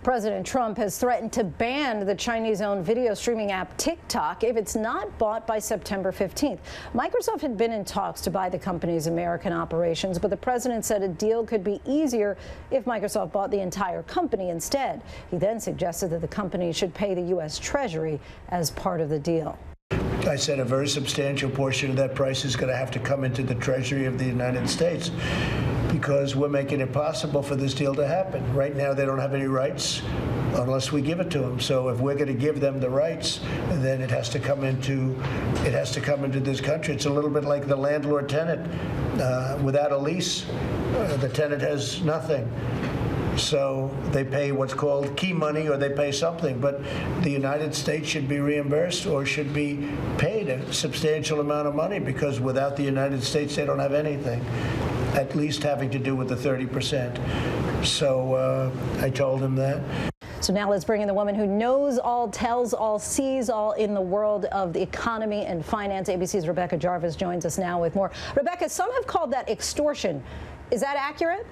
President Trump has threatened to ban the Chinese-owned video streaming app TikTok if it's not bought by September 15th. Microsoft had been in talks to buy the company's American operations, but the president said a deal could be easier if Microsoft bought the entire company instead. He then suggested that the company should pay the U.S. Treasury as part of the deal. I said a very substantial portion of that price is going to have to come into the Treasury of the United States because we're making it possible for this deal to happen. Right now, they don't have any rights unless we give it to them. So if we're going to give them the rights, then it has to come into this country. It's a little bit like the landlord-tenant. Without a lease, the tenant has nothing. So they pay what's called key money, or they pay something. But the United States should be reimbursed or should be paid a substantial amount of money, because without the United States, they don't have anything, at least having to do with the 30%. So I told him that. So now let's bring in the woman who knows all, tells all, sees all in the world of the economy and finance. ABC's Rebecca Jarvis joins us now with more. Rebecca, some have called that extortion. Is that accurate?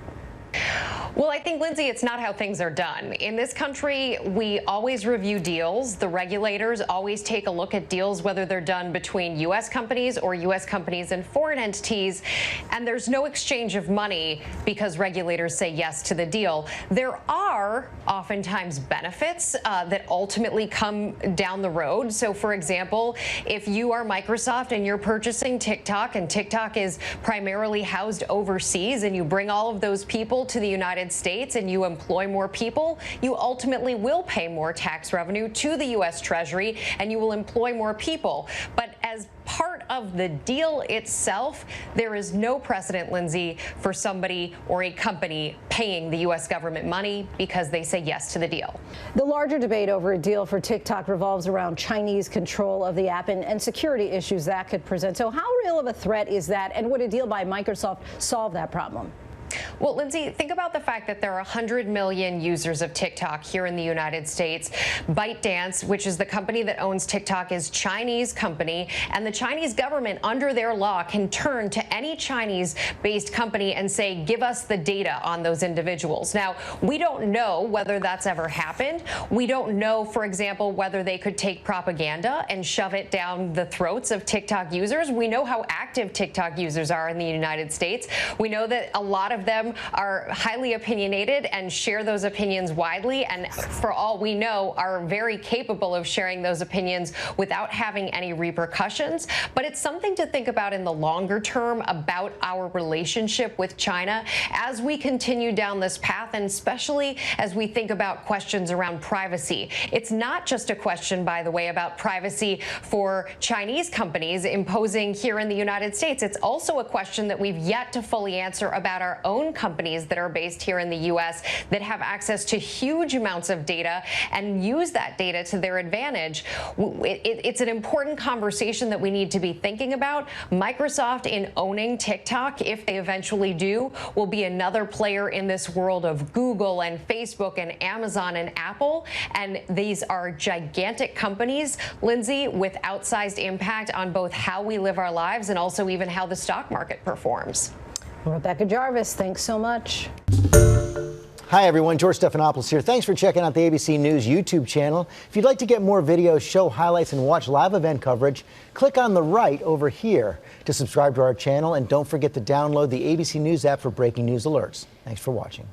Well, I think, Lindsay, it's not how things are done. In this country, we always review deals. The regulators always take a look at deals, whether they're done between U.S. companies or U.S. companies and foreign entities. And there's no exchange of money because regulators say yes to the deal. There are oftentimes benefits that ultimately come down the road. So, for example, if you are Microsoft and you're purchasing TikTok, and TikTok is primarily housed overseas, and you bring all of those people to the United States and you employ more people, you ultimately will pay more tax revenue to the U.S. Treasury and you will employ more people. But as part of the deal itself, there is no precedent, Lindsay, for somebody or a company paying the U.S. government money because they say yes to the deal. The larger debate over a deal for TikTok revolves around Chinese control of the app and security issues that could present. So how real of a threat is that, and would a deal by Microsoft solve that problem? Well, Lindsay, think about the fact that there are 100 million users of TikTok here in the United States. ByteDance, which is the company that owns TikTok, is a Chinese company, and the Chinese government, under their law, can turn to any Chinese-based company and say, give us the data on those individuals. Now, we don't know whether that's ever happened. We don't know, for example, whether they could take propaganda and shove it down the throats of TikTok users. We know how active TikTok users are in the United States. We know that a lot of them are highly opinionated and share those opinions widely, and for all we know are very capable of sharing those opinions without having any repercussions. But it's something to think about in the longer term about our relationship with China as we continue down this path, and especially as we think about questions around privacy. It's not just a question, by the way, about privacy for Chinese companies imposing here in the United States. It's also a question that we've yet to fully answer about our own companies that are based here in the U.S. that have access to huge amounts of data and use that data to their advantage. It's an important conversation that we need to be thinking about. Microsoft, in owning TikTok, if they eventually do, will be another player in this world of Google and Facebook and Amazon and Apple. And these are gigantic companies, Lindsay, with outsized impact on both how we live our lives and also even how the stock market performs. Rebecca Jarvis, thanks so much. Hi, everyone. George Stephanopoulos here. Thanks for checking out the ABC News YouTube channel. If you'd like to get more videos, show highlights, and watch live event coverage, click on the right over here to subscribe to our channel. And don't forget to download the ABC News app for breaking news alerts. Thanks for watching.